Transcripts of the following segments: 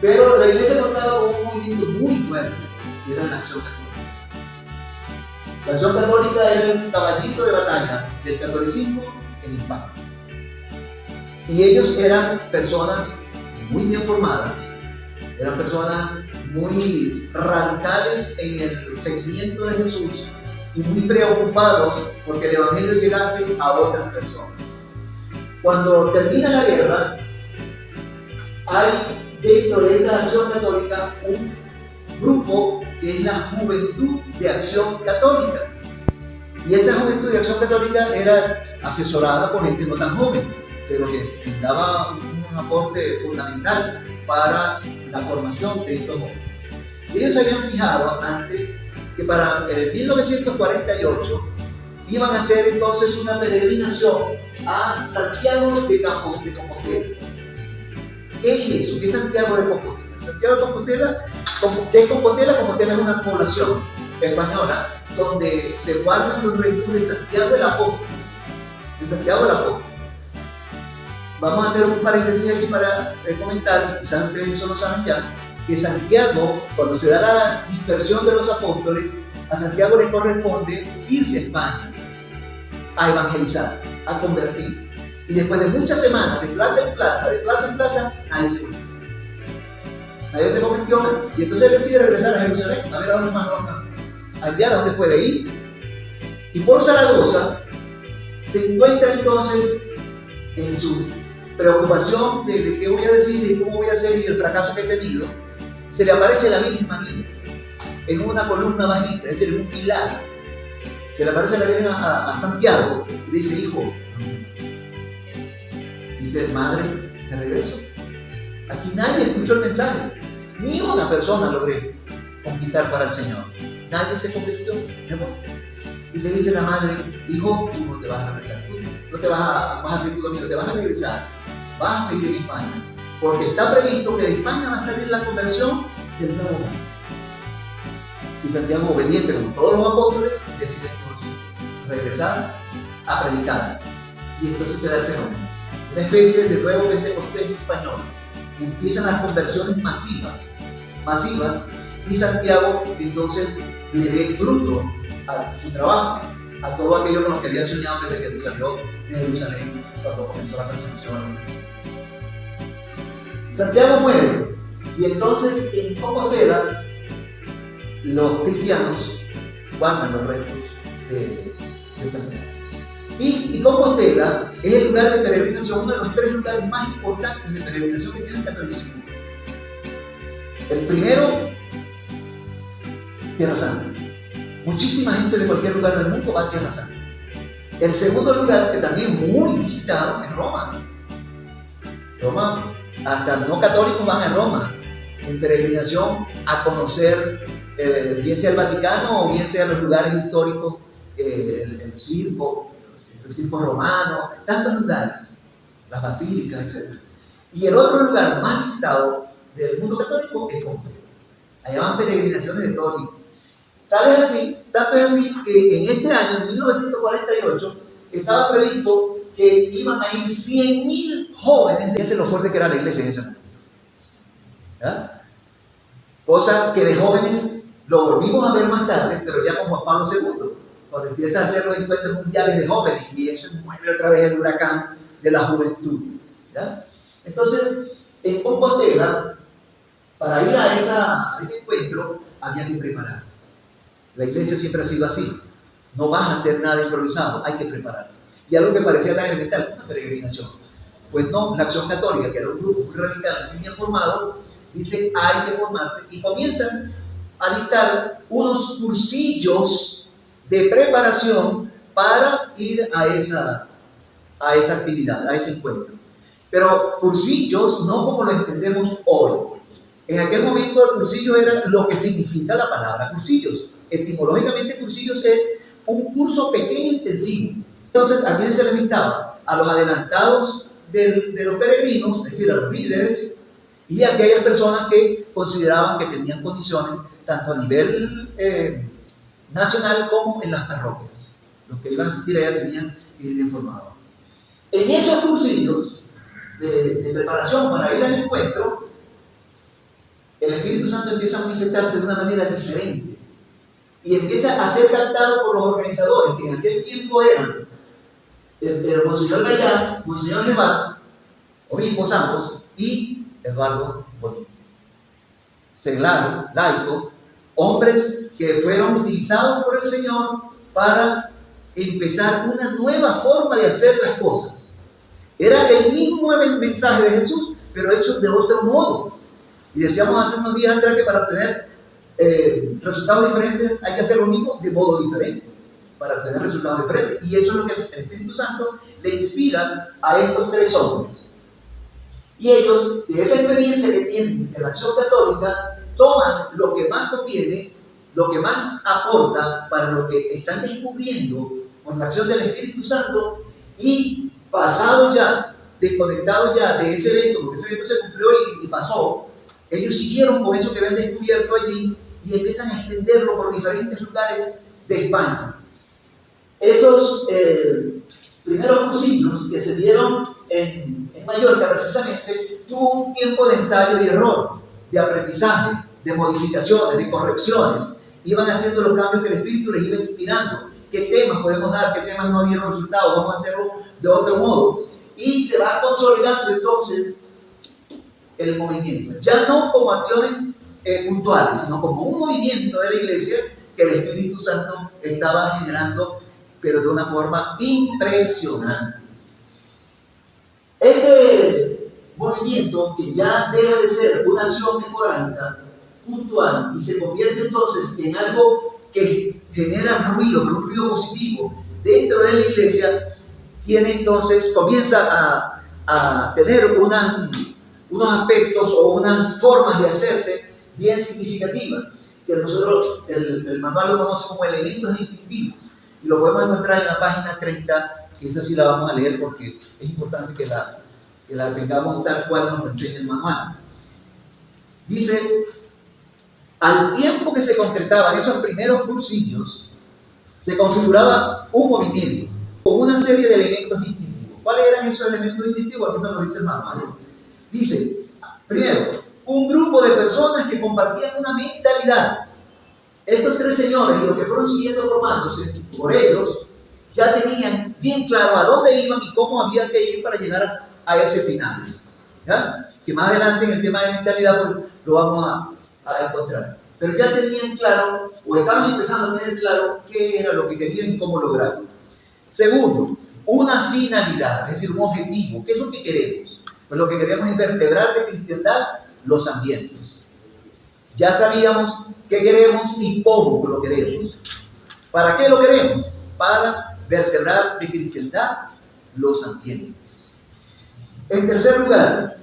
Pero la iglesia contaba con un movimiento muy fuerte, que era la Acción Católica. La Acción Católica era el caballito de batalla del catolicismo en España. Y ellos eran personas muy bien formadas, eran personas muy radicales en el seguimiento de Jesús y muy preocupados porque el Evangelio llegase a otras personas. Cuando termina la guerra, hay dentro de esta Acción Católica un grupo que es la Juventud de Acción Católica. Y esa Juventud de Acción Católica era asesorada por gente no tan joven, pero que daba un aporte fundamental para la formación de estos jóvenes. Y ellos se habían fijado antes que para 1948 iban a hacer entonces una peregrinación a Santiago de Compostela. ¿Qué es eso? ¿Qué es Santiago de Compostela? Santiago de Compostela, ¿qué es Compostela? Compostela es una población española donde se guardan los restos de Santiago el Apóstol. De Santiago el Apóstol. Vamos a hacer un paréntesis aquí para comentar, quizás ustedes eso lo saben ya, que Santiago, cuando se da la dispersión de los apóstoles, a Santiago le corresponde irse a España a evangelizar, a convertir. Y después de muchas semanas, de plaza en plaza, nadie se convirtió. Nadie se convirtió, y entonces él decide regresar a Jerusalén, a ver a dónde más lo van a enviar, a dónde puede ir. Y por Zaragoza se encuentra entonces en su preocupación de qué voy a decir y cómo voy a hacer y el fracaso que he tenido, se le aparece la Virgen María en una columna bajita, es decir, en un pilar. Se le aparece la Virgen a Santiago y dice: hijo, dice: madre, me regreso. Aquí nadie escuchó el mensaje, ni una persona logré conquistar para el Señor. Nadie se convirtió, me voy. Y le dice la madre: hijo, tú no te vas a regresar, tú no te vas a seguir tu camino, te vas a regresar, vas a seguir en España, porque está previsto que de España va a salir la conversión del nuevo mundo. Y Santiago, obediente como todos los apóstoles, decide regresar a predicar. Y entonces se da el fenómeno, una especie de nuevo Pentecostés español. Empiezan las conversiones masivas, y Santiago entonces le ve fruto a su trabajo, a todo aquello con lo que había soñado desde que salió de Jerusalén cuando comenzó la persecución. Santiago muere, y entonces en Compostela los cristianos guardan los restos de Santiago. Y Compostela es el lugar de peregrinación, uno de los 3 lugares más importantes de peregrinación que tiene el catolicismo. El primero, Tierra Santa. Muchísima gente de cualquier lugar del mundo va a Tierra Santa. El segundo lugar, que también es muy visitado, es Roma. Roma, hasta no católicos van a Roma en peregrinación a conocer bien sea el Vaticano o bien sea los lugares históricos, el circo romano, tantos lugares, las basílicas, etc. Y el otro lugar más visitado del mundo católico es Compostela. Allá van peregrinaciones de todo tipo. Tanto es así que en este año, en 1948, estaba previsto que iban a ir 100.000 jóvenes. Fíjense lo fuerte que era la iglesia en ese momento. ¿Ya? Cosa que de jóvenes lo volvimos a ver más tarde, pero ya con Juan Pablo II, cuando empieza a hacer los encuentros mundiales de jóvenes, y eso mueve otra vez el huracán de la juventud. ¿Ya? Entonces, en Compostela, para ir a ese encuentro, había que prepararse. La iglesia siempre ha sido así. No vas a hacer nada improvisado, hay que prepararse. Y algo que parecía tan elemental, una peregrinación. Pues no, la Acción Católica, que era un grupo muy radical, muy bien formado, dice: hay que formarse, y comienzan a dictar unos cursillos de preparación para ir a esa actividad, a ese encuentro. Pero cursillos no como lo entendemos hoy. En aquel momento el cursillo era lo que significa la palabra cursillos. Etimológicamente, cursillos es un curso pequeño intensivo. Entonces, ¿a quién se les dictaba? A los adelantados de los peregrinos, es decir, a los líderes, y a aquellas personas que consideraban que tenían condiciones tanto a nivel nacional como en las parroquias. Los que iban a asistir allá tenían que ir bien formados. En esos cursillos de preparación para ir al encuentro, el Espíritu Santo empieza a manifestarse de una manera diferente y empieza a ser captado por los organizadores, que en aquel tiempo eran el Monseñor Gallá, Monseñor Gervás, obispos ambos, y Eduardo Botín. Seglario, laico, hombres que fueron utilizados por el Señor para empezar una nueva forma de hacer las cosas. Era el mismo mensaje de Jesús, pero hecho de otro modo. Y decíamos hace unos días atrás que para obtener resultados diferentes hay que hacer lo mismo de modo diferente, para obtener resultados diferentes. Y eso es lo que el Espíritu Santo le inspira a estos tres hombres. Y ellos, de esa experiencia que tienen en la acción católica, toman lo que más conviene, lo que más aporta para lo que están descubriendo con la acción del Espíritu Santo, y pasado ya, desconectados ya de ese evento, porque ese evento se cumplió y pasó, ellos siguieron con eso que habían descubierto allí y empiezan a extenderlo por diferentes lugares de España. Esos primeros cursillos que se dieron en Mallorca precisamente, tuvo un tiempo de ensayo y error, de aprendizaje, de modificaciones, de correcciones. Iban haciendo los cambios que el Espíritu les iba inspirando. ¿Qué temas podemos dar? ¿Qué temas no dieron resultados? Vamos a hacerlo de otro modo. Y se va consolidando entonces el movimiento. Ya no como acciones puntuales, sino como un movimiento de la Iglesia que el Espíritu Santo estaba generando, pero de una forma impresionante. Este movimiento, que ya deja de ser una acción esporádica, puntual, y se convierte entonces en algo que genera ruido, pero un ruido positivo dentro de la Iglesia, tiene entonces, comienza a tener unos aspectos o unas formas de hacerse bien significativas, que nosotros, el manual lo conoce como elementos distintivos, y lo podemos encontrar en la página 30, que esa sí la vamos a leer porque es importante que la tengamos tal cual nos enseña el manual. Dice: al tiempo que se concretaban esos primeros cursillos, se configuraba un movimiento con una serie de elementos distintivos. ¿Cuáles eran esos elementos distintivos? Aquí nos lo dice el manual. Dice, primero, un grupo de personas que compartían una mentalidad. Estos tres señores y los que fueron siguiendo formándose por ellos, ya tenían bien claro a dónde iban y cómo había que ir para llegar a ese final. ¿Ya? Que más adelante en el tema de mentalidad pues, lo vamos a encontrar. Pero ya tenían claro, o estaban empezando a tener claro qué era lo que querían y cómo lograrlo. Segundo, una finalidad, es decir, un objetivo. ¿Qué es lo que queremos? Pues lo que queremos es vertebrar de cristiandad los ambientes. Ya sabíamos qué queremos y cómo lo queremos. ¿Para qué lo queremos? Para vertebrar de cristiandad los ambientes. En tercer lugar,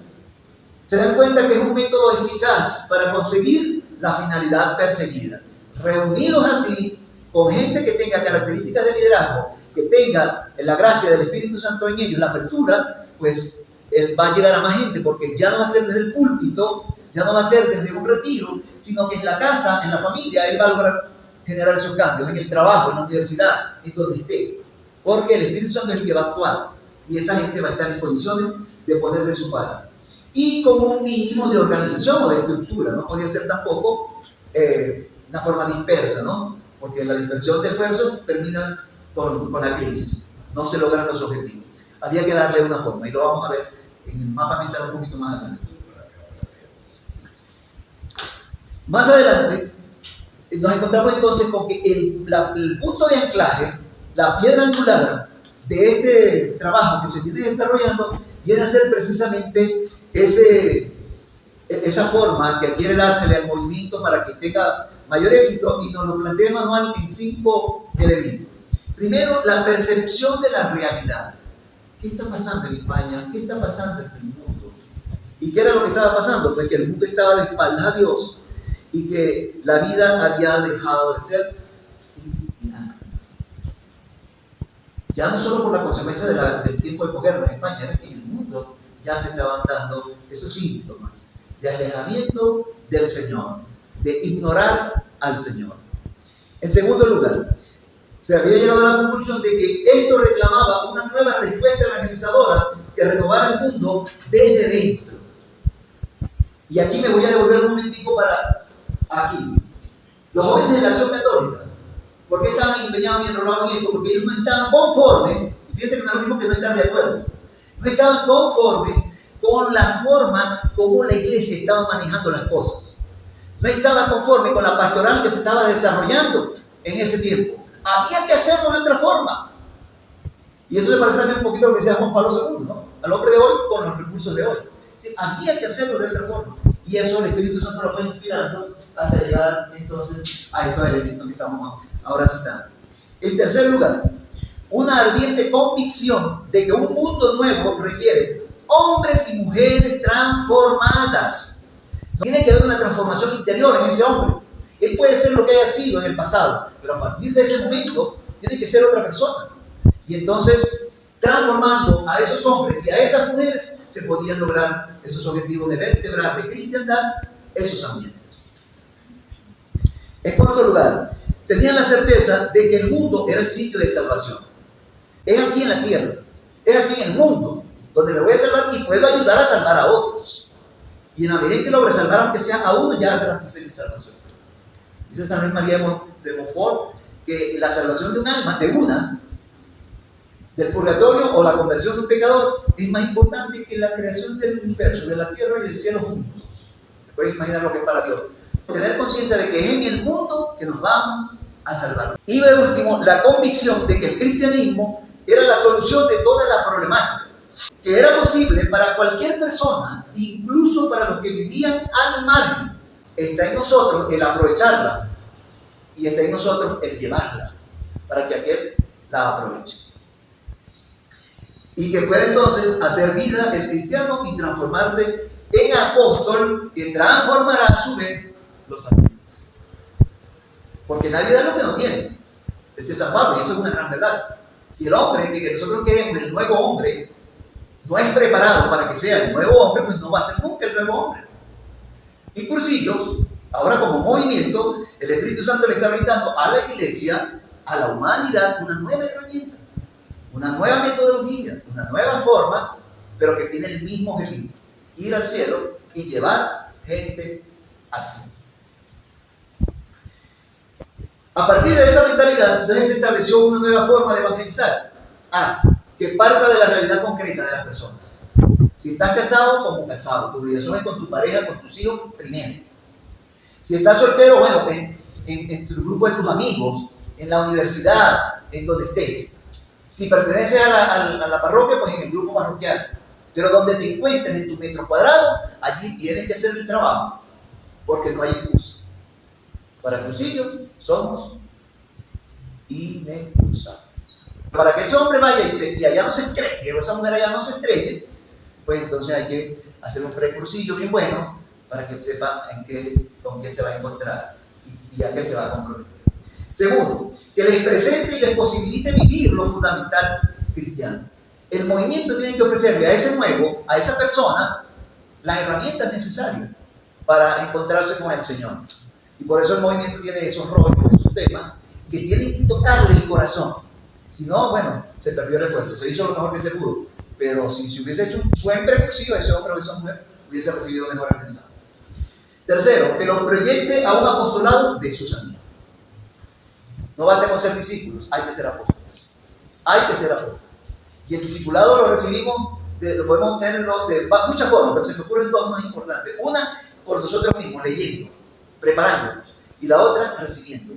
se dan cuenta que es un método eficaz para conseguir la finalidad perseguida. Reunidos así, con gente que tenga características de liderazgo, que tenga la gracia del Espíritu Santo en ellos, la apertura, pues él va a llegar a más gente, porque ya no va a ser desde el púlpito, ya no va a ser desde un retiro, sino que en la casa, en la familia, él va a lograr generar esos cambios, en el trabajo, en la universidad, en donde esté, porque el Espíritu Santo es el que va a actuar, y esa gente va a estar en condiciones de poner de su parte. Y como un mínimo de organización o de estructura, no podría ser tampoco una forma dispersa, ¿no? Porque la dispersión de esfuerzos termina con la crisis, no se logran los objetivos. Había que darle una forma, y lo vamos a ver en el mapa mental un poquito más adelante. Más adelante, nos encontramos entonces con que el punto de anclaje, la piedra angular de este trabajo que se viene desarrollando, viene a ser precisamente esa forma que quiere dársele al movimiento para que tenga mayor éxito, y nos lo plantea el manual en 5 elementos. Primero, la percepción de la realidad. ¿Qué está pasando en España? ¿Qué está pasando en el mundo? ¿Y qué era lo que estaba pasando? Pues que el mundo estaba de espaldas a Dios y que la vida había dejado de ser cristiana. Ya no solo por la consecuencia del tiempo de posguerra en España, era que en el mundo ya se estaban dando esos síntomas de alejamiento del Señor, de ignorar al Señor. En segundo lugar, se había llegado a la conclusión de que esto reclamaba una nueva respuesta evangelizadora que renovara el mundo desde dentro. Y aquí me voy a devolver un momentico para aquí. Los jóvenes de la Acción Católica, ¿por qué estaban empeñados y enrolados en esto? Porque ellos no estaban conformes, y fíjense que no es lo mismo que no estar de acuerdo, no estaban conformes con la forma como la iglesia estaba manejando las cosas. No estaba conforme con la pastoral que se estaba desarrollando en ese tiempo. Había que hacerlo de otra forma. Y eso se parece también un poquito a lo que decía Juan Pablo II, ¿no? Al hombre de hoy con los recursos de hoy. Sí, había que hacerlo de otra forma. Y eso el Espíritu Santo lo fue inspirando hasta llegar entonces a estos elementos que estamos ahora citando. En tercer lugar, una ardiente convicción de que un mundo nuevo requiere hombres y mujeres transformadas. Tiene que haber una transformación interior en ese hombre. Él puede ser lo que haya sido en el pasado, pero a partir de ese momento tiene que ser otra persona. Y entonces, transformando a esos hombres y a esas mujeres, se podían lograr esos objetivos de vertebrar de cristiandad esos ambientes. En cuarto lugar, tenían la certeza de que el mundo era el sitio de salvación. Es aquí en la tierra, es aquí en el mundo, donde me voy a salvar y puedo ayudar a salvar a otros. Y en la medida en que logre salvar, aunque sea a uno, ya garantice mi salvación. Dice San Luis María de Montfort que la salvación de un alma, de una, del purgatorio o la conversión de un pecador, es más importante que la creación del universo, de la tierra y del cielo juntos. Se puede imaginar lo que es para Dios. Tener conciencia de que es en el mundo que nos vamos a salvar. Y de último, la convicción de que el cristianismo era la solución de toda la problemática, que era posible para cualquier persona, incluso para los que vivían al margen. Está en nosotros el aprovecharla y está en nosotros el llevarla para que aquel la aproveche. Y que pueda entonces hacer vida el cristiano y transformarse en apóstol que transformará a su vez los ambientes. Porque nadie da lo que no tiene. Decía San Pablo, y eso es una gran verdad. Si el hombre que nosotros queremos, el nuevo hombre, no es preparado para que sea el nuevo hombre, pues no va a ser nunca el nuevo hombre. Y Cursillos, ahora como movimiento, el Espíritu Santo le está brindando a la iglesia, a la humanidad, una nueva herramienta, una nueva metodología, una nueva forma, pero que tiene el mismo objetivo: ir al cielo y llevar gente al cielo. A partir de esa mentalidad, entonces se estableció una nueva forma de evangelizar. Que parta de la realidad concreta de las personas. Si estás casado, como casado, tu obligación es con tu pareja, con tus hijos primero. Si estás soltero, bueno, en tu grupo de tus amigos, en la universidad, en donde estés. Si perteneces a la parroquia, pues en el grupo parroquial. Pero donde te encuentres en tu metro cuadrado, allí tienes que hacer el trabajo, porque no hay excusa. Para Cursillos somos inexcusables. Para que ese hombre vaya y allá no se estrelle, o esa mujer allá no se estrelle, pues entonces hay que hacer un precursillo bien bueno para que él sepa con qué se va a encontrar y a qué se va a comprometer. Segundo, que les presente y les posibilite vivir lo fundamental cristiano. El movimiento tiene que ofrecerle a ese nuevo, a esa persona, las herramientas necesarias para encontrarse con el Señor. Y por eso el movimiento tiene esos rollos, esos temas que tienen que tocarle el corazón. Si no, bueno, se perdió el esfuerzo, se hizo lo mejor que se pudo. Pero si se hubiese hecho un buen precursivo, ese hombre o esa mujer hubiese recibido mejor el mensaje. Tercero, que los proyecte a un apostolado de sus amigos. No basta con ser discípulos, hay que ser apóstoles. Hay que ser apóstoles. Y el discipulado lo recibimos, lo podemos tener de muchas formas, pero se me ocurren dos más importantes. Una, por nosotros mismos, leyendo, preparándonos. Y la otra, recibiendo.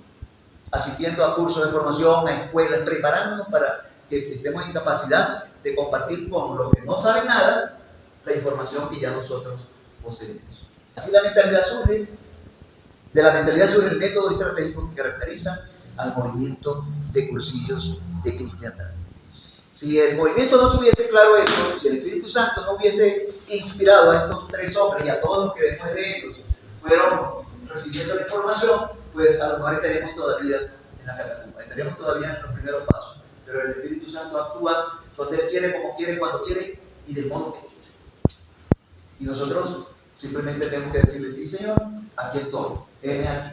Asistiendo a cursos de formación, a escuelas, preparándonos para que estemos en capacidad de compartir con los que no saben nada la información que ya nosotros poseemos. Así la mentalidad surge, de la mentalidad surge el método estratégico que caracteriza al movimiento de Cursillos de cristiandad. Si el movimiento no tuviese claro eso, si el Espíritu Santo no hubiese inspirado a estos tres hombres y a todos los que después de ellos fueron recibiendo la información, pues a lo mejor estaríamos todavía en la catacumba, estaríamos todavía en los primeros pasos. Pero el Espíritu Santo actúa donde Él quiere, como quiere, cuando quiere y del modo que quiere. Y nosotros simplemente tenemos que decirle: sí, Señor, aquí estoy, heme aquí.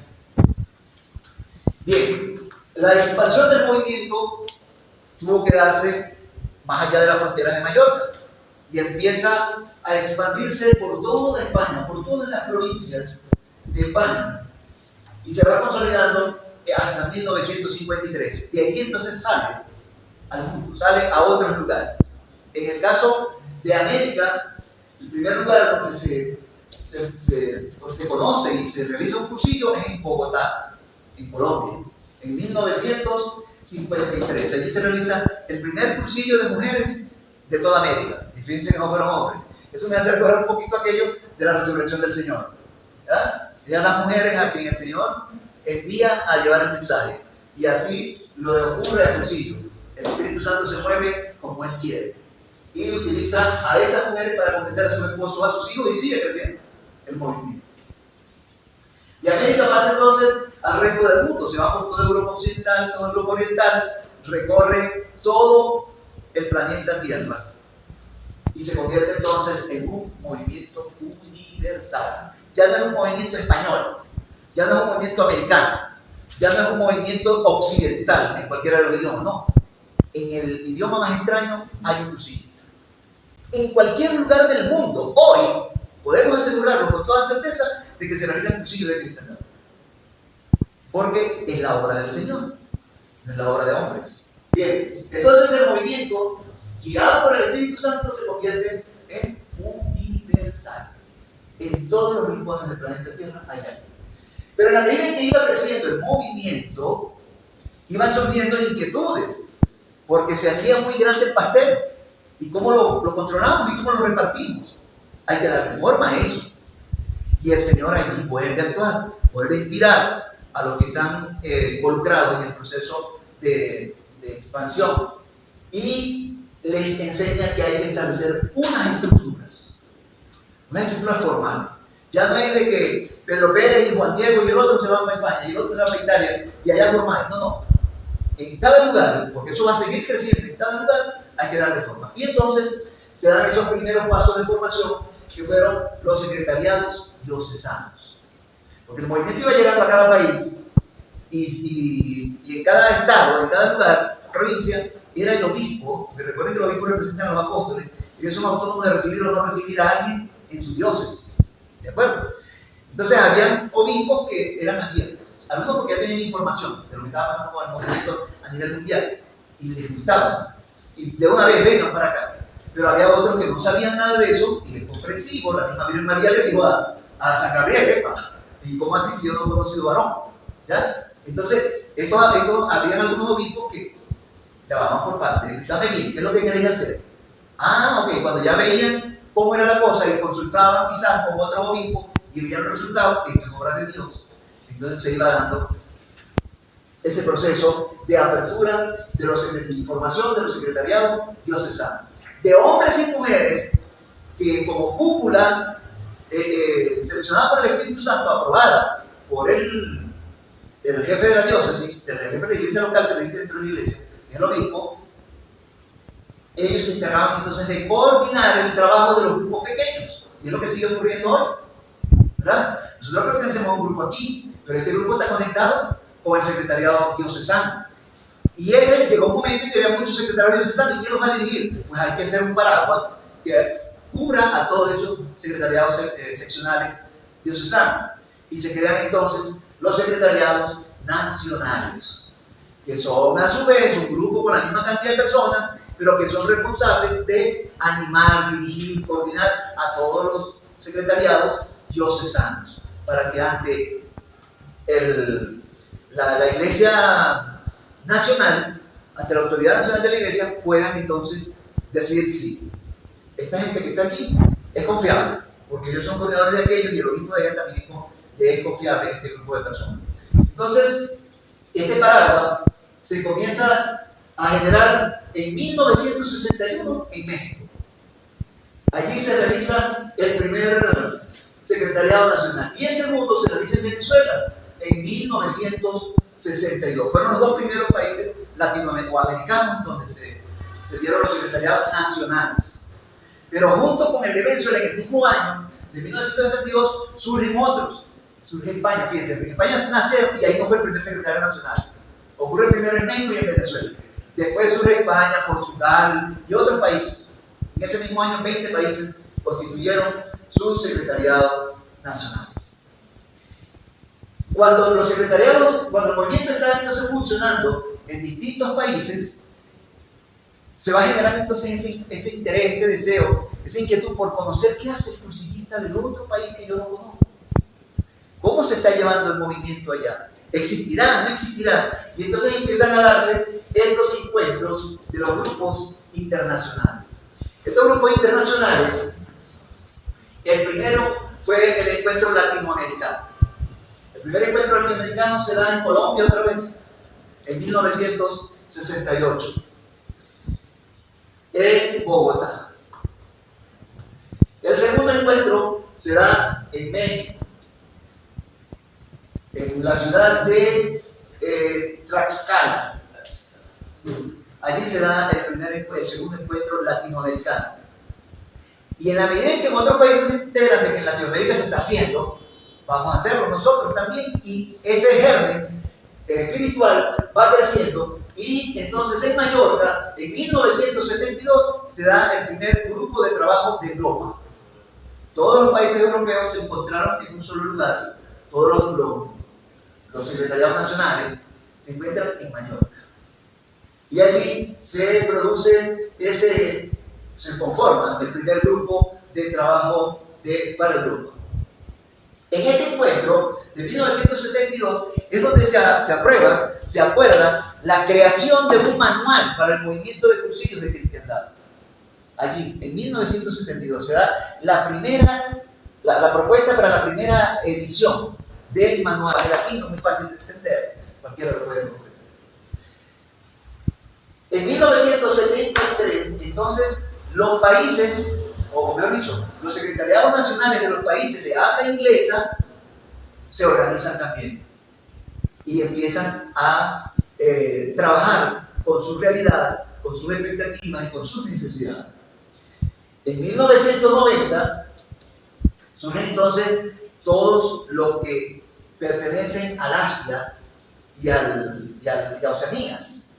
Bien, la expansión del movimiento tuvo que darse más allá de las fronteras de Mallorca. y empieza a expandirse por toda España, por todas las provincias de España, y se va consolidando hasta 1953. De ahí entonces sale al mundo, sale a otros lugares. En el caso de América, el primer lugar donde se conoce y se realiza un cursillo es en Bogotá, en Colombia, en 1953. Allí se realiza el primer cursillo de mujeres de toda América. Y fíjense que no fueron hombres. Eso me hace recordar un poquito aquello de la resurrección del Señor. ¿Ya? Eran las mujeres a quien el Señor envía a llevar el mensaje. Y así lo ocurre al cursillo. El Espíritu Santo se mueve como Él quiere. Y utiliza a estas mujeres para convencer a su esposo, a sus hijos, y sigue creciendo el movimiento. Y América pasa entonces al resto del mundo. Se va por toda Europa Occidental, toda Europa Oriental, recorre todo el planeta Tierra. Y se convierte entonces en un movimiento universal. Ya no es un movimiento español, ya no es un movimiento americano, ya no es un movimiento occidental en cualquiera de los idiomas, no. En el idioma más extraño hay un cursillista. En cualquier lugar del mundo, hoy, podemos asegurarlo con toda certeza de que se realiza el cursillo de cristiandad. Porque es la obra del Señor, no es la obra de hombres. Bien, entonces el movimiento, guiado por el Espíritu Santo, se convierte en universal. En todos los rincones del planeta Tierra hay algo. Pero en la medida en que iba creciendo el movimiento, iban surgiendo inquietudes, porque se hacía muy grande el pastel. ¿Y cómo lo controlamos y cómo lo repartimos? Hay que darle forma a eso. Y el Señor allí vuelve a actuar, vuelve a inspirar a los que están involucrados en el proceso de expansión. Y les enseña que hay que establecer unas estructuras formales. Ya no es de que Pedro Pérez y Juan Diego y el otro se van para España y el otro se va para Italia y allá formales. No, no. En cada lugar, porque eso va a seguir creciendo, en cada lugar hay que darle forma. Y entonces se dan esos primeros pasos de formación que fueron los secretariados diocesanos. Porque el movimiento iba llegando a cada país y en cada estado, en cada lugar, provincia, era el obispo, porque recuerden que los obispos representan a los apóstoles, y ellos son autónomos de recibir o no recibir a alguien en su diócesis. ¿De acuerdo? Entonces habían obispos que eran abiertos, algunos porque ya tenían información de lo que estaba pasando con el movimiento a nivel mundial y les gustaba, y de una vez vengan para acá. Pero había otros que no sabían nada de eso y les comprensivo. La misma Virgen María le dijo a San Gabriel, ¿epa? ¿Y cómo así si yo no he conocido varón? ¿Ya? Entonces, habían algunos obispos que ya vamos por partes. Dame bien, ¿qué es lo que queréis hacer? Ah, ok, cuando ya veían cómo era la cosa y consultaban quizás con otros obispos y veían los resultados, esto es obra de Dios. Entonces se iba dando ese proceso de apertura de información de los secretariados diocesanos. De hombres y mujeres que como cúpula seleccionada por el Espíritu Santo, aprobada por el jefe de la diócesis, el jefe de la iglesia local, se le dice dentro de la iglesia, el obispo, ellos se encargaban entonces de coordinar el trabajo de los grupos pequeños. Y es lo que sigue ocurriendo hoy, ¿verdad? Nosotros pertenecemos a un grupo aquí, pero este grupo está conectado con el secretariado diocesano. Y llegó un momento en que había muchos secretarios diocesanos. ¿Y quién los va a dirigir? Pues hay que hacer un paraguas que cubra a todos esos secretariados seccionales diocesanos. Y se crean entonces los secretariados nacionales, que son a su vez un grupo con la misma cantidad de personas, pero que son responsables de animar, dirigir, coordinar a todos los secretariados diocesanos, para que ante la iglesia nacional, ante la autoridad nacional de la iglesia, puedan entonces decir sí, esta gente que está aquí es confiable, porque ellos son coordinadores de aquellos y el obispo de allá también es confiable en este grupo de personas. Entonces, este paraguas se comienza a generar en 1961 en México. Allí se realiza el primer secretariado nacional y el segundo se realiza en Venezuela en 1962. Fueron los dos primeros países latinoamericanos donde se dieron los secretariados nacionales. Pero junto con el de Venezuela, en el mismo año, de 1962, surgen otros. Surge España, fíjense, en España nace y ahí no fue el primer secretario nacional. Ocurre primero en México y en Venezuela. Después surge España, Portugal y otros países. En ese mismo año, 20 países constituyeron sus secretariados nacionales. Cuando los secretariados, cuando el movimiento está entonces funcionando en distintos países, se va a generar entonces ese interés, ese deseo, esa inquietud por conocer qué hace el cursillista del otro país que yo no conozco. ¿Cómo se está llevando el movimiento allá? ¿Existirá? ¿No existirá? Y entonces empiezan a darse estos encuentros de los grupos internacionales. Estos grupos internacionales, el primero fue el encuentro latinoamericano. El primer encuentro latinoamericano se da en Colombia otra vez, en 1968, en Bogotá. El segundo encuentro se da en México, en la ciudad de Tlaxcala. Allí se da el segundo encuentro latinoamericano. Y en la medida en que otros países se enteran de que en Latinoamérica se está haciendo, vamos a hacerlo nosotros también, y ese germen espiritual va creciendo. Y entonces en Mallorca, en 1972, se da el primer grupo de trabajo de Europa. Todos los países europeos se encontraron en un solo lugar, todos los secretariados nacionales se encuentran en Mallorca. Y allí se produce se conforma el primer grupo de trabajo para Europa. En este encuentro de 1972 es donde se acuerda la creación de un manual para el movimiento de cursillos de cristiandad. Allí, en 1972, se da la propuesta para la primera edición del manual. El latino, muy fácil de entender, cualquiera lo puede comprender. En 1973, entonces, los países, o mejor dicho, los secretariados nacionales de los países de habla inglesa se organizan también y empiezan a trabajar con su realidad, con sus expectativas y con sus necesidades. En 1990 surgen entonces todos los que pertenecen al Asia y a Oceanías,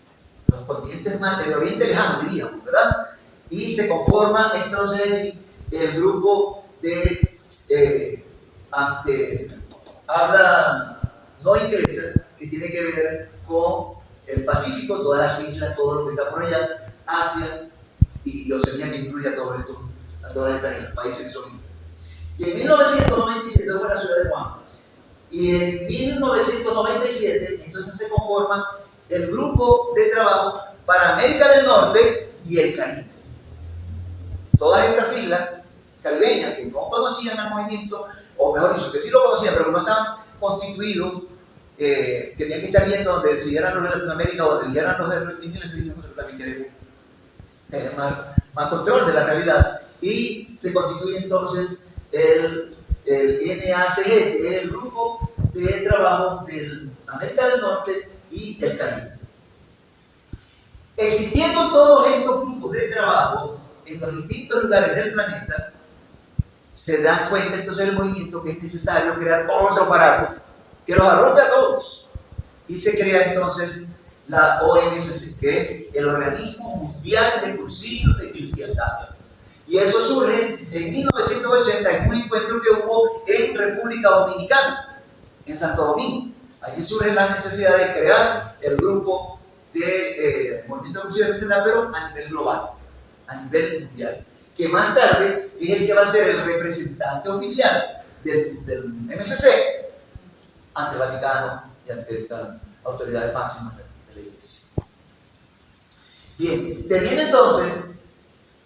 los continentes más del Oriente Lejano, diríamos, ¿verdad? Y se conforma entonces el grupo de habla no inglesa, que tiene que ver con el Pacífico, todas las islas, todo lo que está por allá, Asia y Oceanía, que incluye a todas estas islas, países que son islas. Y en 1997 fue la ciudad de Guam. Y en 1997 entonces se conforma el grupo de trabajo para América del Norte y el Caribe. Todas estas islas caribeñas que no conocían el movimiento, o mejor dicho, que sí lo conocían, pero que no estaban constituidos, que tenían que estar yendo donde decidieran los de Latinoamérica o donde decidieran los de los ingleses, dicen, nosotros también queremos más control de la realidad. Y se constituye entonces el NACG, que es el grupo de trabajo de América del Norte y el Caribe. Existiendo todos estos grupos de trabajo en los distintos lugares del planeta, se da cuenta entonces el movimiento que es necesario crear otro paraguas que los arrope a todos. Y se crea entonces la OMCC, que es el Organismo Mundial de Cursillos de Cristiandad. Y eso surge en 1980 en un encuentro que hubo en República Dominicana, en Santo Domingo. Allí surge la necesidad de crear el grupo de Movimiento de Cursillos de Cristiandad, pero a nivel global, a nivel mundial, que más tarde es el que va a ser el representante oficial del MCC ante el Vaticano y ante estas autoridades máximas de la Iglesia. Bien, teniendo entonces,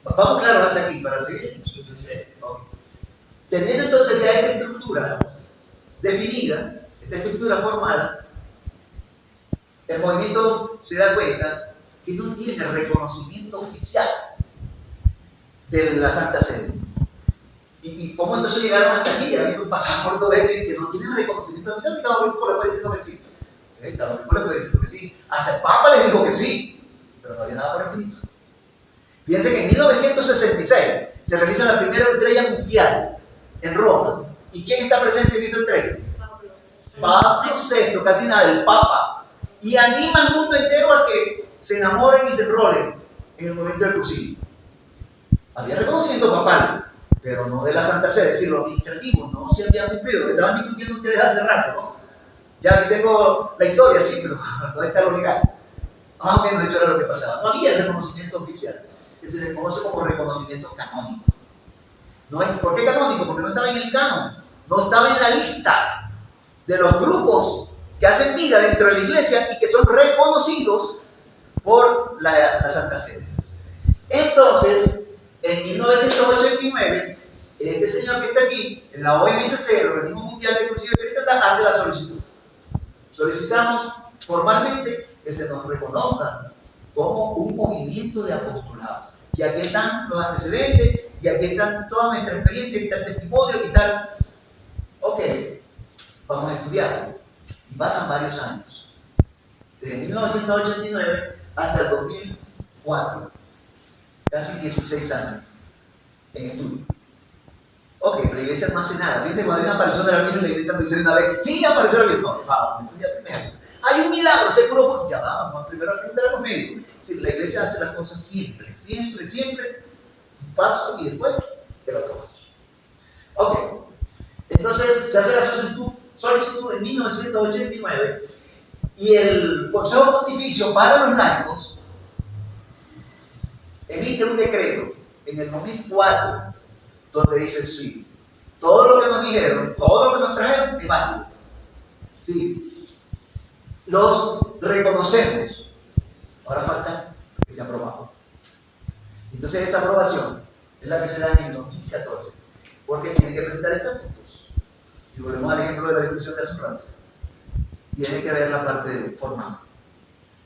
vamos claro hasta aquí para seguir. Okay. Teniendo entonces ya esta estructura definida, esta estructura formal, el movimiento se da cuenta que no tiene reconocimiento oficial de la Santa Sede. ¿Y cómo entonces llegaron hasta aquí? Habiendo un pasaporte que no tienen reconocimiento oficial, que cada obispo le fue diciendo que sí. Cada obispo le fue diciendo que sí. Hasta el Papa les dijo que sí, pero no había nada por escrito. Fíjense que en 1966 se realiza la primera estrella mundial en Roma. ¿Y quién está presente en esa estrella? Pablo VI, casi nada, el Papa. Y anima al mundo entero a que se enamoren y se enrolen en el movimiento del cursillo. Había reconocimiento papal, pero no de la Santa Sede, es decir, lo administrativo no se había cumplido, que estaban discutiendo ustedes hace rato, ¿no? Ya que tengo la historia, sí, pero ¿dónde está lo legal? Más o menos eso era lo que pasaba. No había reconocimiento oficial, que se le conoce como reconocimiento canónico. ¿No es? ¿Por qué canónico? Porque no estaba en el canon, no estaba en la lista de los grupos que hacen vida dentro de la iglesia y que son reconocidos por la Santa Sede. Entonces, en 1989, este señor que está aquí, en la OMCC, el Organismo Mundial de Concilio de Cristiandad, hace la solicitud. Solicitamos formalmente que se nos reconozca como un movimiento de apostolado. Y aquí están los antecedentes, y aquí están toda nuestra experiencia, aquí está el testimonio, aquí está. Ok, vamos a estudiarlo. Y pasan varios años. Desde 1989 hasta el 2004. Casi 16 años en estudio. Ok, pero la iglesia no hace nada. Fíjense, cuando hay una aparición de la Virgen, la iglesia no dice una vez, sí, apareció la Virgen. No, vamos, estudia primero. Hay un milagro, se curó fue. Ya vamos, primero a preguntar a los médicos. Sí, la iglesia hace las cosas siempre, siempre, siempre. Un paso y después el otro paso. Ok, entonces se hace la solicitud en 1989 y el Consejo Pontificio para los laicos emite un decreto en el 2004 donde dice sí, todo lo que nos dijeron, todo lo que nos trajeron es válido. Sí, los reconocemos. Ahora falta que sea aprobado. Entonces esa aprobación es la que se da en el 2014, porque tiene que presentar estatutos. Y volvemos al ejemplo de la discusión de hace un rato. Tiene que ver la parte formal.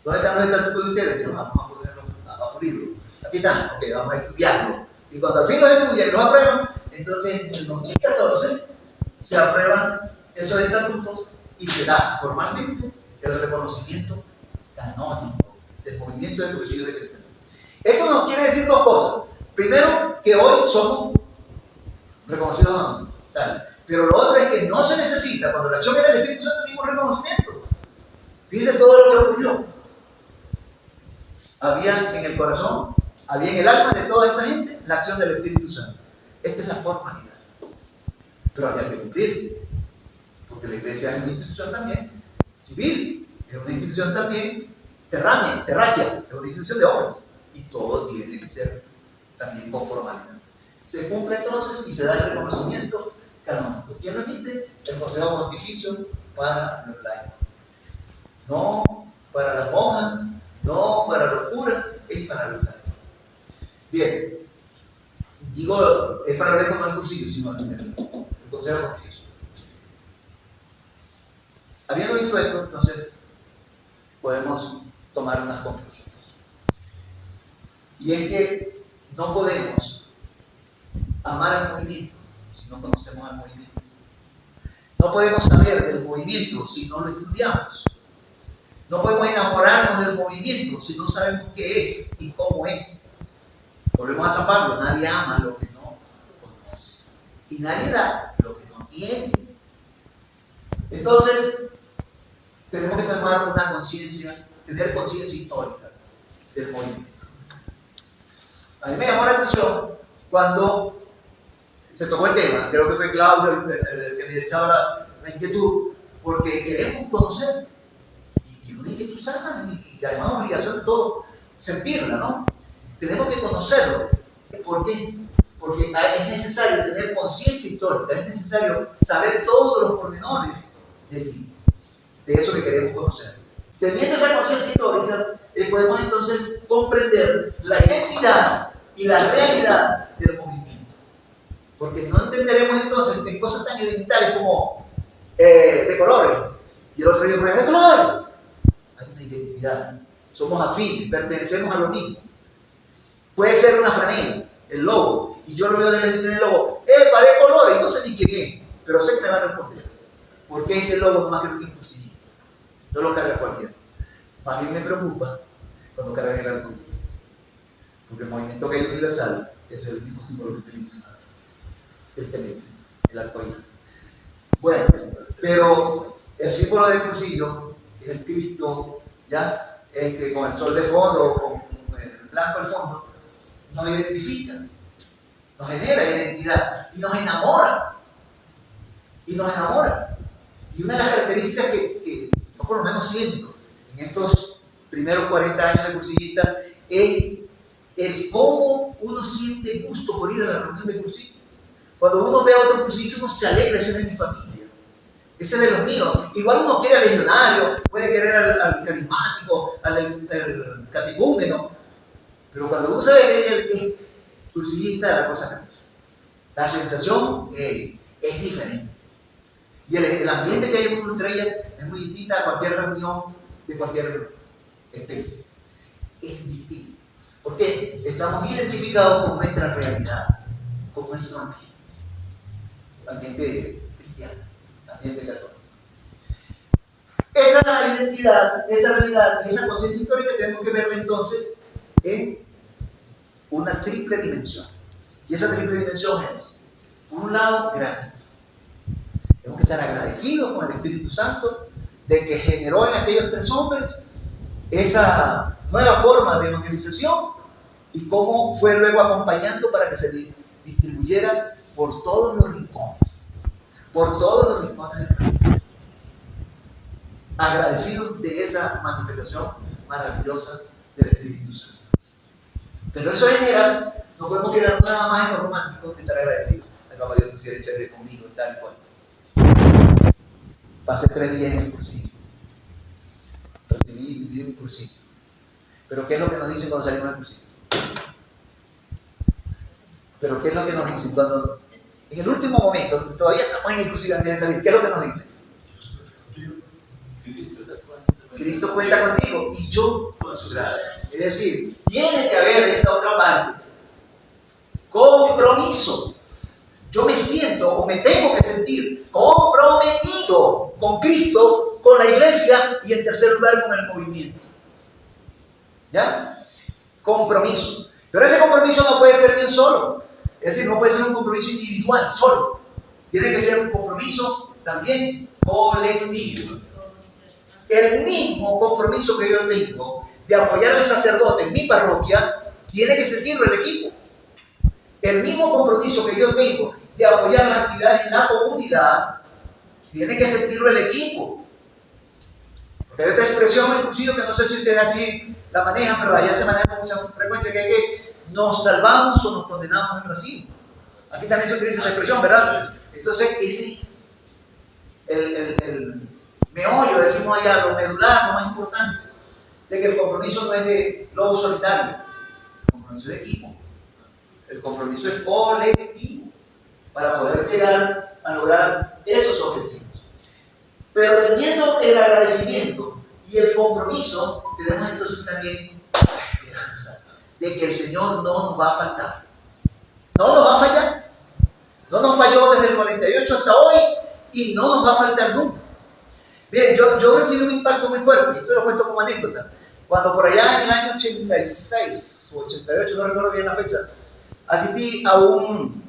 ¿Dónde están los estatutos de ustedes? Que vamos a ponerlos a pulirlo. Capitán, ok, vamos a estudiarlo. Y cuando al fin los estudian y los aprueban, entonces en el 2014 se aprueban esos estatutos y se da formalmente el reconocimiento canónico del movimiento del Concilio de Cristiandad. Esto nos quiere decir dos cosas. Primero, que hoy somos reconocidos tal. Pero lo otro es que no se necesita, cuando la acción es del Espíritu Santo, ningún reconocimiento. Fíjense todo lo que ocurrió. Había en el corazón, había en el alma de toda esa gente la acción del Espíritu Santo. Esta es la formalidad. Pero había que cumplir, porque la iglesia es una institución también civil, es una institución también terráquea, es una institución de hombres. Y todo tiene que ser también con formalidad. Se cumple entonces y se da el reconocimiento canónico. ¿Quién lo emite? El Consejo Pontificio para los laicos. No para las monjas, no para los curas, es para los laicos. Bien, digo, es para ver con el cursillo, sino el Consejo Pontificio. Habiendo visto esto, entonces podemos tomar unas conclusiones. Y es que no podemos amar al movimiento si no conocemos al movimiento. No podemos saber del movimiento si no lo estudiamos. No podemos enamorarnos del movimiento si no sabemos qué es y cómo es. Volvemos a San Pablo, nadie ama lo que no conoce. Y nadie da lo que no tiene. Entonces, tenemos que tomar una conciencia, tener conciencia histórica del movimiento. A mí me llamó la atención cuando se tocó el tema, creo que fue Claudio el que liderizaba la inquietud, porque queremos conocer, y una inquietud sana, y además obligación de todo, sentirla, ¿no? Tenemos que conocerlo. ¿Por qué? Porque es necesario tener conciencia histórica, es necesario saber todos los pormenores de eso que queremos conocer. Teniendo esa conciencia histórica, podemos entonces comprender la identidad y la realidad del movimiento. Porque no entenderemos entonces en cosas tan elementales como de colores. Y el otro dice, de colores. Hay una identidad. Somos afines, pertenecemos a lo mismo. Puede ser una franela, el logo, y yo lo veo en el logo, ¡epa, de colores! No sé ni quién es, pero sé que me va a responder. Porque ese logo no más que lo tiene un no lo carga cualquiera. A mí me preocupa cuando cargan el arcoíris. Porque el movimiento que es universal es el mismo símbolo que utiliza el arcoíris. Bueno, pero el símbolo del cursillo, que es el Cristo, ya, con el sol de fondo, con el blanco al fondo, nos identifica. nos genera identidad y nos enamora. Y nos enamora. Y una de las características que yo por lo menos siento en estos primeros 40 años de cursillista es el cómo uno siente gusto por ir a la reunión de cursillo. Cuando uno ve a otro cursillista, uno se alegra, ese es de mi familia, ese es de los míos. Igual uno quiere al legionario, puede querer al carismático, al catecúmeno, pero cuando uno sabe que él es cursillista, la cosa cambia. La sensación es diferente. Y el ambiente que hay en una estrella es muy distinta a cualquier reunión de cualquier especie. Es distinto. Porque estamos identificados con nuestra realidad, con nuestro ambiente cristiano, ambiente católico. Esa identidad, esa realidad y esa conciencia histórica tenemos que verla entonces en una triple dimensión. Y esa triple dimensión es, por un lado, gratitud. Tenemos que estar agradecidos con el Espíritu Santo de que generó en aquellos 3 hombres esa nueva forma de evangelización y cómo fue luego acompañando para que se distribuyera por todos los rincones. Por todos los rincones del planeta. Agradecidos de esa manifestación maravillosa del Espíritu Santo. Pero eso genera, no podemos quedar nada más en lo romántico que estar agradecidos. Ay, papá Dios, tú sí eres chévere conmigo, tal y cual. Pasé 3 días en el cursillo. Recibí y viví en el cursillo. Pero ¿qué es lo que nos dicen cuando salimos del cursillo? Pero ¿qué es lo que nos dicen cuando, en el último momento, todavía estamos en el cursillo antes de salir? ¿Qué es lo que nos dicen? Cristo cuenta contigo y yo con su gracia. Es decir, tiene que haber esta otra parte. Compromiso. Yo me siento o me tengo que sentir comprometido con Cristo, con la iglesia y en tercer lugar con el movimiento. ¿Ya? Compromiso. Pero ese compromiso no puede ser bien solo. Es decir, no puede ser un compromiso individual, solo. Tiene que ser un compromiso también colectivo. El mismo compromiso que yo tengo de apoyar al sacerdote en mi parroquia, tiene que sentirlo el equipo. El mismo compromiso que yo tengo de apoyar las actividades en la comunidad, tiene que sentirlo el equipo. Pero esta expresión inclusive, que no sé si ustedes aquí la manejan, pero allá se maneja con mucha frecuencia, que es que nos salvamos o nos condenamos en racismo. Aquí también se utiliza esa expresión, ¿verdad? Entonces, ese es el meollo, decimos allá, lo medular, lo más importante, de que el compromiso no es de lobo solitario, el compromiso es de equipo. El compromiso es colectivo para poder llegar a lograr esos objetivos. Pero teniendo el agradecimiento y el compromiso, tenemos entonces también la esperanza de que el Señor no nos va a faltar. No nos va a fallar. No nos falló desde el 48 hasta hoy y no nos va a faltar nunca. Miren, yo recibí un impacto muy fuerte, y esto lo cuento como anécdota. Cuando por allá en el año 86 o 88, no recuerdo bien la fecha, asistí a un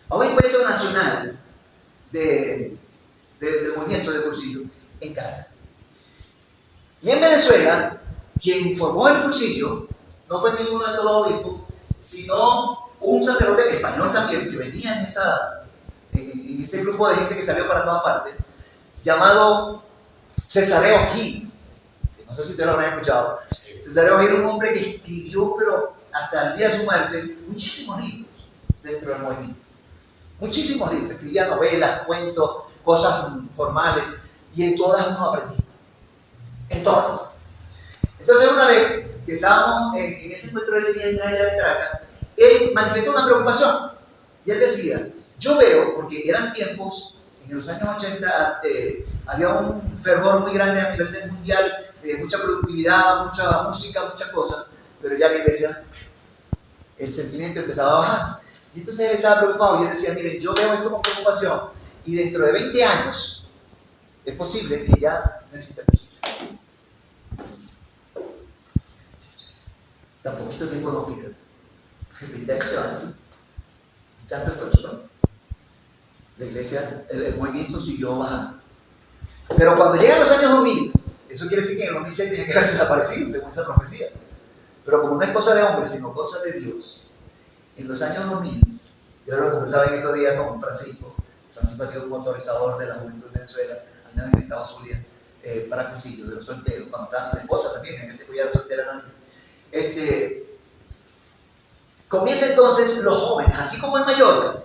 encuentro nacional del movimiento de cursillo en Caracas. Y en Venezuela, quien formó el cursillo no fue ninguno de estos obispos, sino un sacerdote español también, que venía en ese grupo de gente que salió para todas partes, llamado Cesareo Gil. No sé si ustedes lo habrán escuchado. Cesareo Gil era un hombre que escribió, pero hasta el día de su muerte, muchísimos libros dentro del movimiento. Muchísimos libros. Escribía novelas, cuentos, cosas formales, y en todas uno aprendía. En todas. Entonces, una vez que estábamos en ese encuentro de día en allá de Caracas, él manifestó una preocupación. Y él decía, yo veo, porque eran tiempos, en los años 80 había un fervor muy grande a nivel mundial, mucha productividad, mucha música, muchas cosas, pero ya la iglesia, el sentimiento empezaba a bajar. Y entonces él estaba preocupado y él decía, miren, yo veo esto con preocupación y dentro de 20 años es posible que ya no exista cursillo. Tan poquito tiempo no queda. 20 años se van así. Y tanto esfuerzo, ¿no? La iglesia, el movimiento siguió bajando. Pero cuando llegan los años 2000, eso quiere decir que en el 2006 tenía que haberse desaparecido, según esa profecía. Pero como no es cosa de hombres, sino cosa de Dios, en los años 2000, yo lo conversaba en estos días con Francisco. Francisco ha sido un motorizador de la juventud de Venezuela, al menos en el estado Zulia, para Cursillo, de los solteros, cuando estaba mi esposa también, en este collar soltera también. Comienza entonces los jóvenes, así como en Mallorca,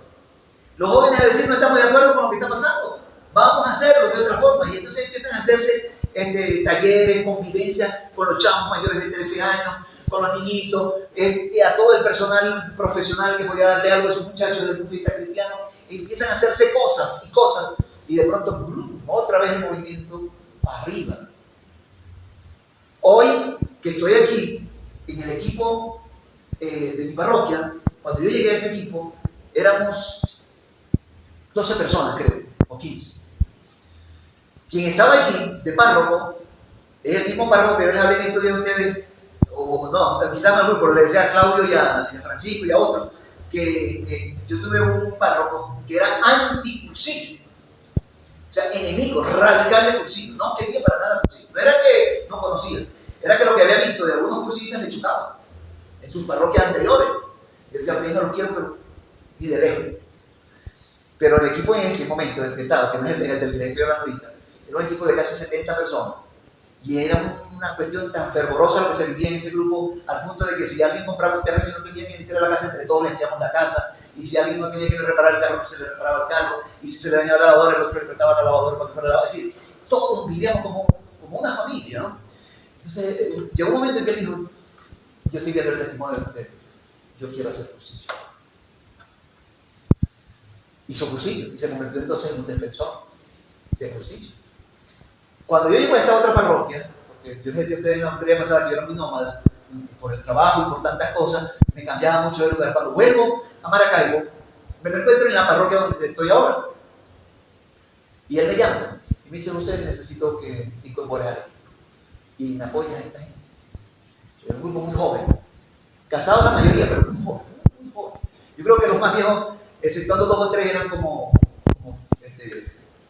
los jóvenes a decir no estamos de acuerdo con lo que está pasando, vamos a hacerlo de otra forma, y entonces empiezan a hacerse talleres, convivencia con los chavos mayores de 13 años, con los niñitos, y a todo el personal profesional que podía darle algo a esos muchachos desde el punto de vista cristiano, empiezan a hacerse cosas y cosas, y de pronto, otra vez el movimiento para arriba. Hoy que estoy aquí, en el equipo de mi parroquia, cuando yo llegué a ese equipo, éramos 12 personas, creo, o 15. Quien estaba allí, de párroco, es el mismo párroco que yo les hablé en estos días a ustedes, o no, quizás no al grupo, pero le decía a Claudio y a Francisco y a otros, que yo tuve un párroco que era anti-cursillo, o sea, enemigo radical de cursillo, no quería para nada cursillo, no era que no conocía, era que lo que había visto de algunos cursillistas le chocaba en sus parroquias anteriores. Yo decía, ustedes no los quiero, pero ni de lejos. Pero el equipo en ese momento, el que estaba, que no es el del que estoy hablando ahorita, era un equipo de casi 70 personas. Y era una cuestión tan fervorosa lo que se vivía en ese grupo, al punto de que si alguien compraba un terreno y no tenía que iniciar la casa, entre todos le hacíamos la casa. Y si alguien no tenía que reparar el carro, se le reparaba el carro. Y si se le dañaba la lavadora, el otro le prestaba la lavadora para que fuera la lavadora. Es decir, todos vivíamos como una familia, ¿no? Entonces, llegó un momento en que él dijo, yo estoy viendo el testimonio de ustedes, yo quiero hacer cursillo. Hizo cursillo y se convirtió entonces en un defensor de cursillo. Cuando yo llego a esta otra parroquia, porque yo les decía a ustedes en la materia pasada que yo era muy nómada, por el trabajo y por tantas cosas, me cambiaba mucho de lugar. Cuando vuelvo a Maracaibo, me lo encuentro en la parroquia donde estoy ahora. Y él me llama y me dice, José, necesito que te incorpores aquí. Y me apoya a esta gente. Era un grupo muy joven, casados la mayoría, pero muy joven, muy joven. Yo creo que los más viejos, exceptuando 2 o 3, eran como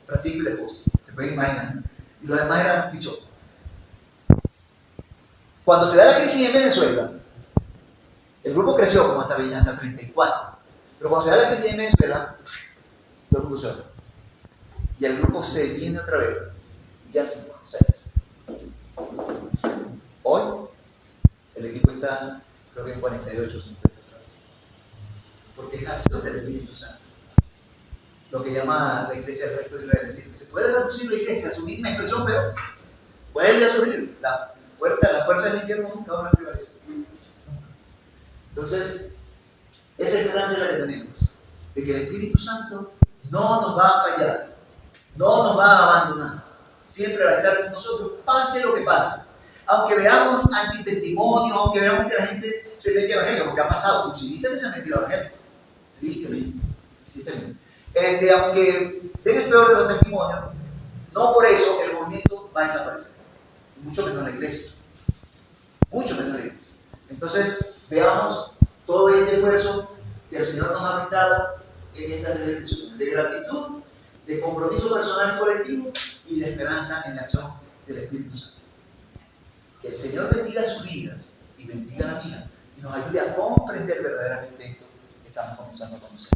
Francisco y la esposa, se pueden imaginar. Y los demás eran pichos. Cuando se da la crisis en Venezuela, el grupo creció como hasta 34. Pero cuando se da la crisis en Venezuela, todo el mundo se va. Y el grupo se viene otra vez. Y quedan 56. Hoy, el equipo está, creo que en 48 o 50. Porque es acción del Espíritu Santo. Lo que llama la iglesia del resto de Israel. Es decir, se puede reducir la iglesia a su mínima expresión, pero vuelve a subir. La fuerza del infierno nunca va a prevalecer. Entonces, esa es la esperanza la que tenemos. De que el Espíritu Santo no nos va a fallar. No nos va a abandonar. Siempre va a estar con nosotros, pase lo que pase. Aunque veamos antitestimonios, aunque veamos que la gente se mete a evangelio, porque ha pasado, cursillistas que se han metido a evangelio. Tristemente. Aunque den el peor de los testimonios, no por eso el movimiento va a desaparecer. Mucho menos la iglesia. Mucho menos la iglesia. Entonces, veamos todo este esfuerzo que el Señor nos ha brindado en estas elecciones de gratitud, de compromiso personal y colectivo y de esperanza en la acción del Espíritu Santo. Que el Señor bendiga sus vidas y bendiga la mía y nos ayude a comprender verdaderamente esto que estamos comenzando a conocer.